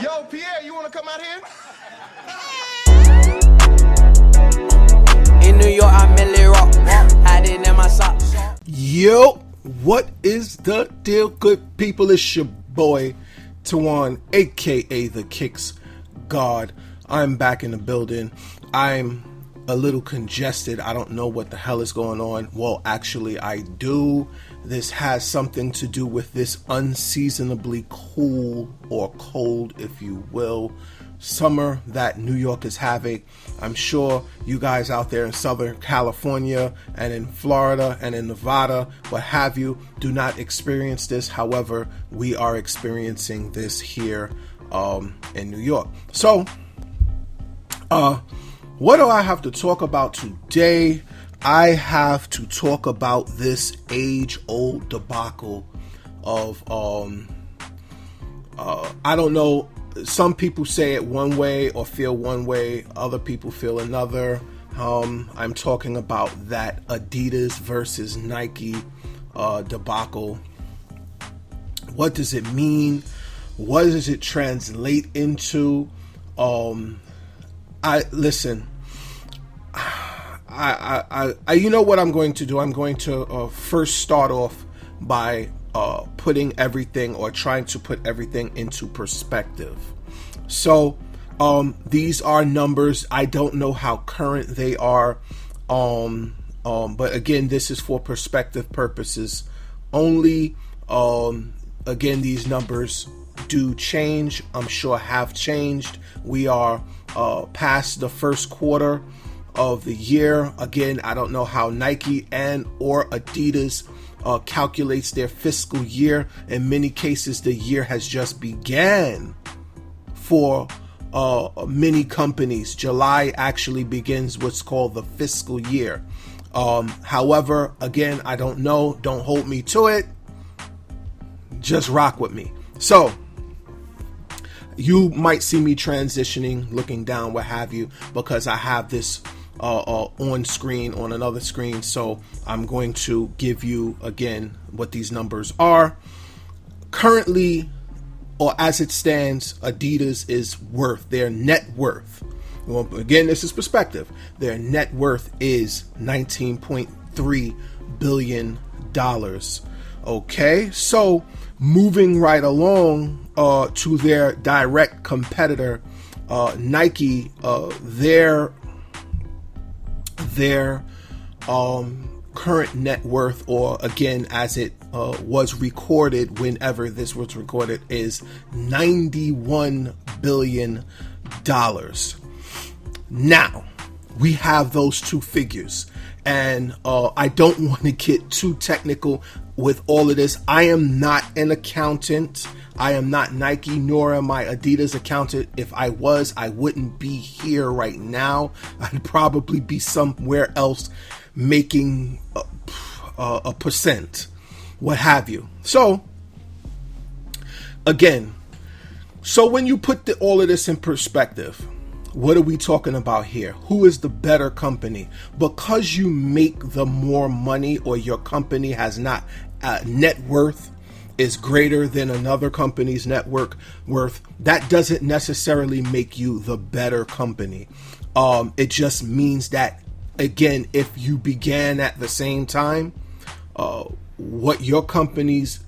Yo, Pierre, you want to come out here? In New York, I merely rock, hiding in my socks. Yo, what is the deal, good people? It's your boy, Tawan, aka The Kicks God. I'm back in the building. I'm a little congested. I don't know what the hell is going on. Well, actually, I do. This has something to do with this unseasonably cool or cold, if you will, summer that New York is having. I'm sure you guys out there in Southern California and in Florida and in Nevada, what have you, do not experience this. However, we are experiencing this here in New York. So, what do I have to talk about today? I have to talk about this age-old debacle of, I don't know, some people say it one way or feel one way, other people feel another. I'm talking about that Adidas versus Nike debacle. What does it mean? What does it translate into? Listen. You know what I'm going to do? I'm going to first start off by putting everything, or trying to put everything into perspective. So these are numbers. I don't know how current they are, but again, this is for perspective purposes only. Again, these numbers do change. I'm sure have changed. We are past the first quarter of the year. Again, I don't know how Nike and or Adidas calculates their fiscal year. In many cases, the year has just began for many companies. July actually begins what's called the fiscal year. However, again, I don't know. Don't hold me to it. Just rock with me. So, you might see me transitioning, looking down, what have you, because I have this on screen, on another screen. So I'm going to give you again what these numbers are. Currently, or as it stands, Adidas is worth, their net worth. Well, again, this is perspective. Their net worth is $19.3 billion. Okay, so moving right along to their direct competitor, Nike, their current net worth, or again, as it was recorded, whenever this was recorded, is $91 billion. Now, we have those two figures, and I don't want to get too technical with all of this. I am not an accountant. I am not Nike, nor am I Adidas accountant. If I was, I wouldn't be here right now. I'd probably be somewhere else making a percent, what have you. So, again, so when you put all of this in perspective, what are we talking about here? Who is the better company? Because you make the more money, or your company has not net worth is greater than another company's net worth, that doesn't necessarily make you the better company. It just means that, again, if you began at the same time, what your company's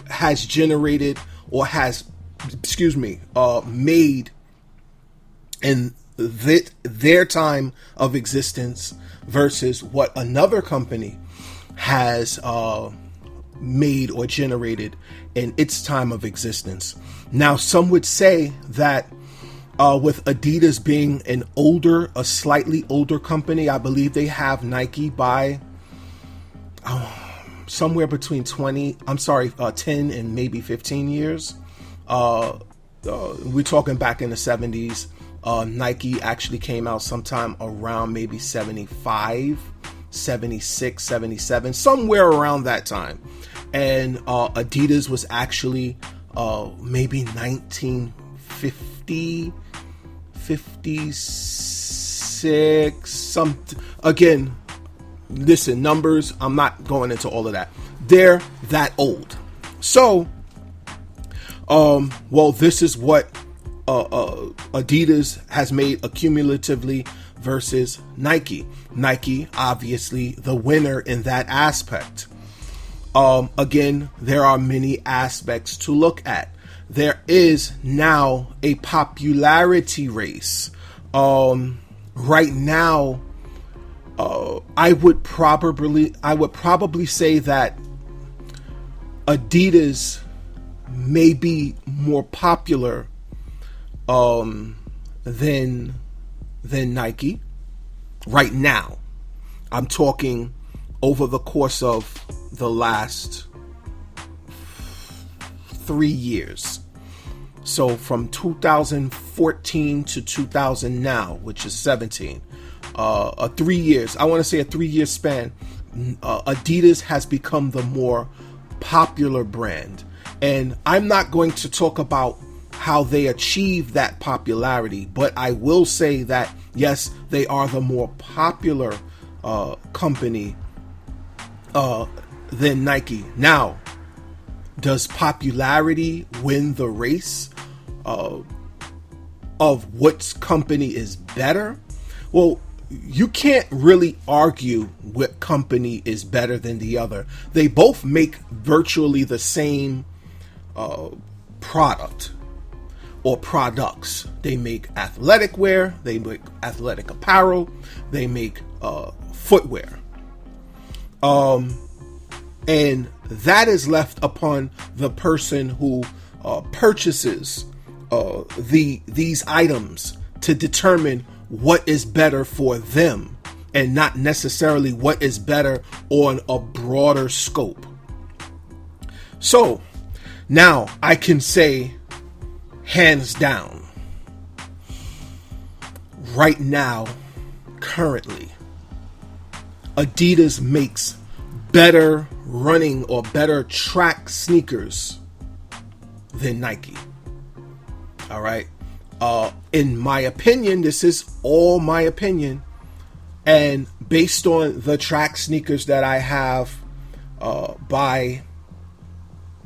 has generated, or has, made in their time of existence versus what another company has made or generated in its time of existence. Now, some would say that with Adidas being a slightly older company, I believe they have Nike by somewhere between 10 and maybe 15 years. We're talking back in the 70s. Nike actually came out sometime around maybe 75, 76, 77, somewhere around that time. And Adidas was actually maybe 1950, 56, again, listen, numbers, I'm not going into all of that. They're that old. So Well, this is what Adidas has made accumulatively versus Nike. Nike, obviously, the winner in that aspect. Again, there are many aspects to look at. There is now a popularity race. Right now, I would probably say that Adidas may be more popular than Nike right now. I'm talking over the course of the last 3 years. So from 2014 to 2000 now, which is 17, 3 years. I want to say a 3-year span. Adidas has become the more popular brand, and I'm not going to talk about how they achieve that popularity, but I will say that yes, they are the more popular company than Nike. Now, does popularity win the race of which company is better? Well, you can't really argue what company is better than the other. They both make virtually the same product or products. They make athletic wear, they make athletic apparel, they make footwear. And that is left upon the person who purchases these items to determine what is better for them, and not necessarily what is better on a broader scope. So now I can say, hands down, right now, currently, Adidas makes better running or better track sneakers than Nike. All right. In my opinion, this is all my opinion, and based on the track sneakers that I have by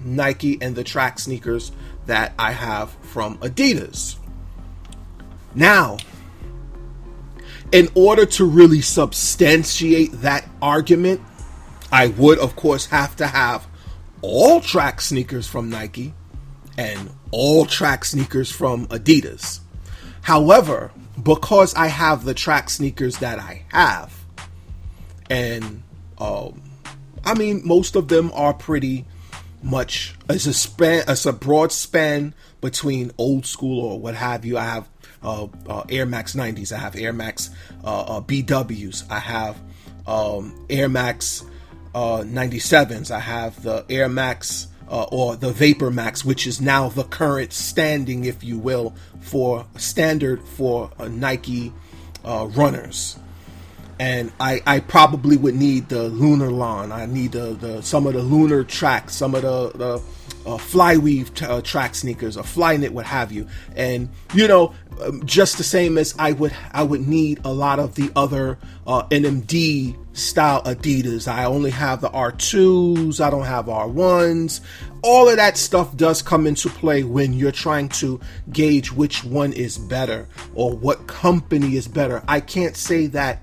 Nike and the track sneakers that I have from Adidas. Now, in order to really substantiate that argument, I would, of course, have to have all track sneakers from Nike and all track sneakers from Adidas. However, because I have the track sneakers that I have, and I mean, most of them are pretty much as a broad span between old school or what have you. I have Air Max 90s, I have Air Max BWs, I have Air Max 97s, I have the Air Max or the Vapor Max, which is now the current standing, if you will, for standard for Nike runners. And I probably would need the Lunar Lawn. I need some of the Lunar tracks, some of the Flyweave track sneakers, or Flyknit, what have you. And just the same as I would need a lot of the other NMD style Adidas. I only have the R2s. I don't have R1s. All of that stuff does come into play when you're trying to gauge which one is better or what company is better. I can't say that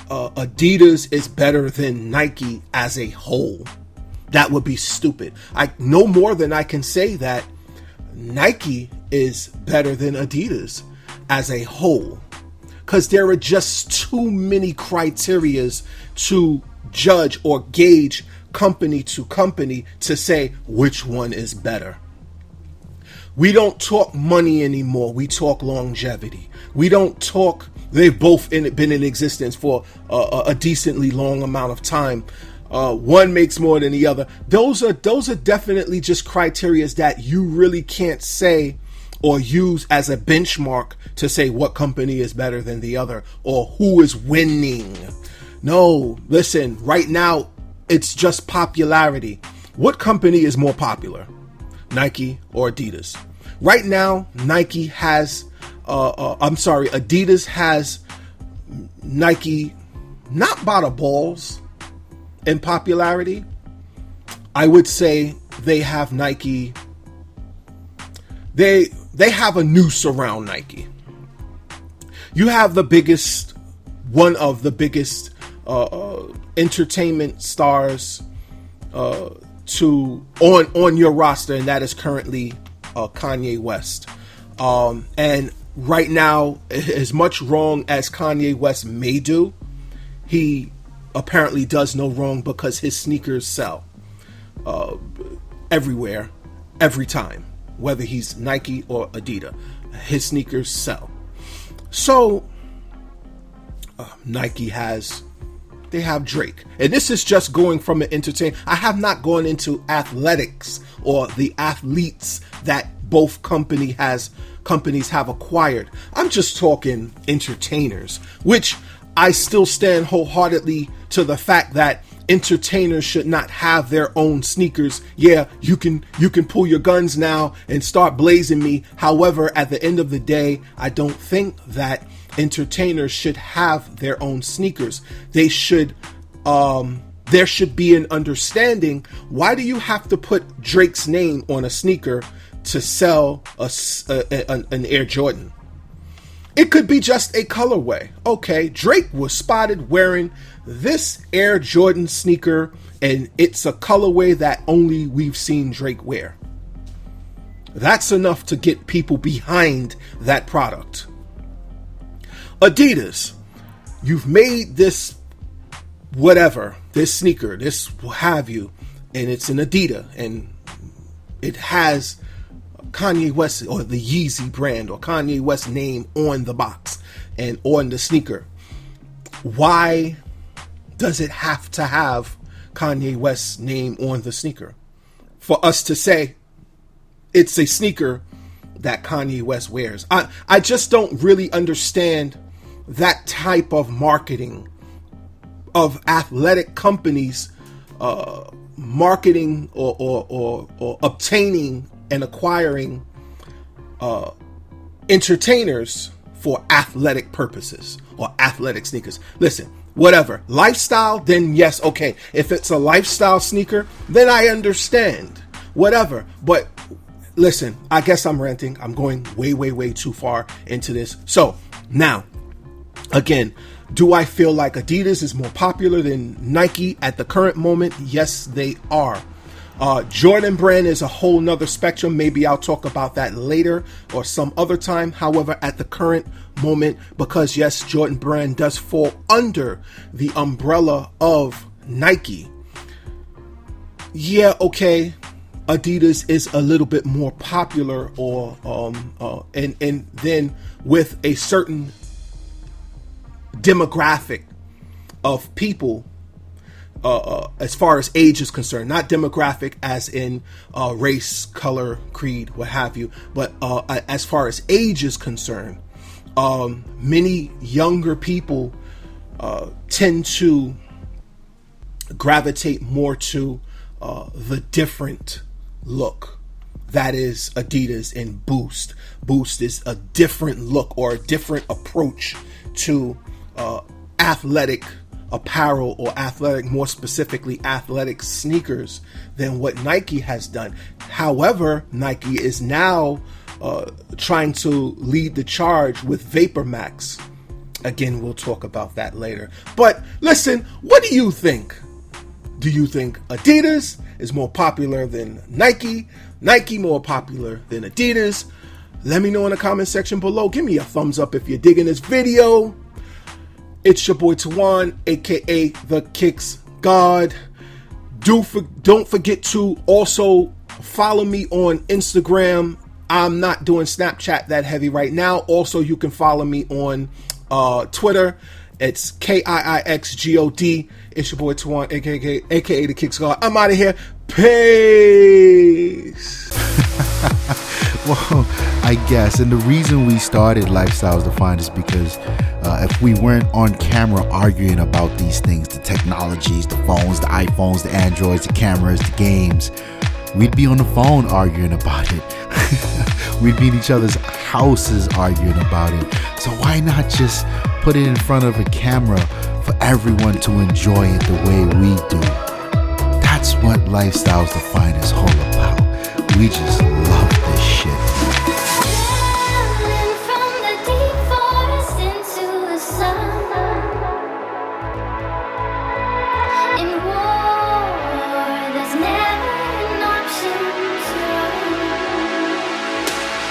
Adidas is better than Nike as a whole. That would be stupid. No more than I can say that Nike is better than Adidas as a whole, because there are just too many criterias to judge or gauge company to company to say which one is better. We don't talk money anymore. We talk longevity. We don't talk, they've both been in existence for a decently long amount of time. One makes more than the other. Those are definitely just criterias that you really can't say or use as a benchmark to say what company is better than the other or who is winning. No, listen, right now it's just popularity. What company is more popular, Nike or Adidas? Right now, Adidas has Nike not by the balls in popularity. I would say they have Nike they have a noose around Nike. You have one of the biggest entertainment stars on your roster, and that is currently Kanye West. And right now, as much wrong as Kanye West may do, he apparently does no wrong because his sneakers sell everywhere, every time, whether he's Nike or Adidas, his sneakers sell. So Nike they have Drake, and this is just going from an entertainment. I have not gone into athletics or the athletes that both companies have acquired. I'm just talking entertainers, which I still stand wholeheartedly to the fact that entertainers should not have their own sneakers. Yeah, you can pull your guns now and start blazing me. However, at the end of the day, I don't think that entertainers should have their own sneakers. There should be an understanding. Why do you have to put Drake's name on a sneaker to sell an Air Jordan? It could be just a colorway. Okay, Drake was spotted wearing this Air Jordan sneaker, and it's a colorway that only we've seen Drake wear. That's enough to get people behind that product. Adidas, you've made this whatever, this sneaker, this what have you, and it's an Adidas, and it has Kanye West or the Yeezy brand or Kanye West name on the box and on the sneaker. Why does it have to have Kanye West's name on the sneaker for us to say it's a sneaker that Kanye West wears? I just don't really understand that type of marketing of athletic companies marketing or obtaining and acquiring entertainers for athletic purposes or athletic sneakers. Listen, whatever. Lifestyle, then yes, okay. If it's a lifestyle sneaker, then I understand. Whatever. But listen, I guess I'm ranting. I'm going way, way, way too far into this. So now, again, do I feel like Adidas is more popular than Nike at the current moment? Yes, they are. Jordan brand is a whole nother spectrum. Maybe I'll talk about that later or some other time. However, at the current moment, because yes, Jordan brand does fall under the umbrella of Nike. Yeah, okay. Adidas is a little bit more popular, and then with a certain demographic of people, as far as age is concerned, not demographic as in race, color, creed, what have you, but as far as age is concerned, many younger people tend to gravitate more to the different look that is Adidas and Boost. Boost is a different look or a different approach to athletic apparel or athletic, more specifically athletic sneakers, than what Nike has done. However, Nike is now trying to lead the charge with Vapor Max. Again, we'll talk about that later. But listen, what do you think? Do you think Adidas is more popular than Nike? Nike more popular than Adidas? Let me know in the comment section below. Give me a thumbs up if you're digging this video. It's your boy Tawan, aka The Kicks God. Don't forget to also follow me on Instagram. I'm not doing Snapchat that heavy right now. Also, you can follow me on Twitter. It's KIIXGOD. It's your boy Tawan, aka The Kicks God. I'm out of here. Peace. Well, I guess. And the reason we started Lifestyles Defined is because if we weren't on camera arguing about these things, the technologies, the phones, the iPhones, the Androids, the cameras, the games, we'd be on the phone arguing about it. We'd be in each other's houses arguing about it. So why not just put it in front of a camera for everyone to enjoy it the way we do? That's what Lifestyles Defined is all about. We just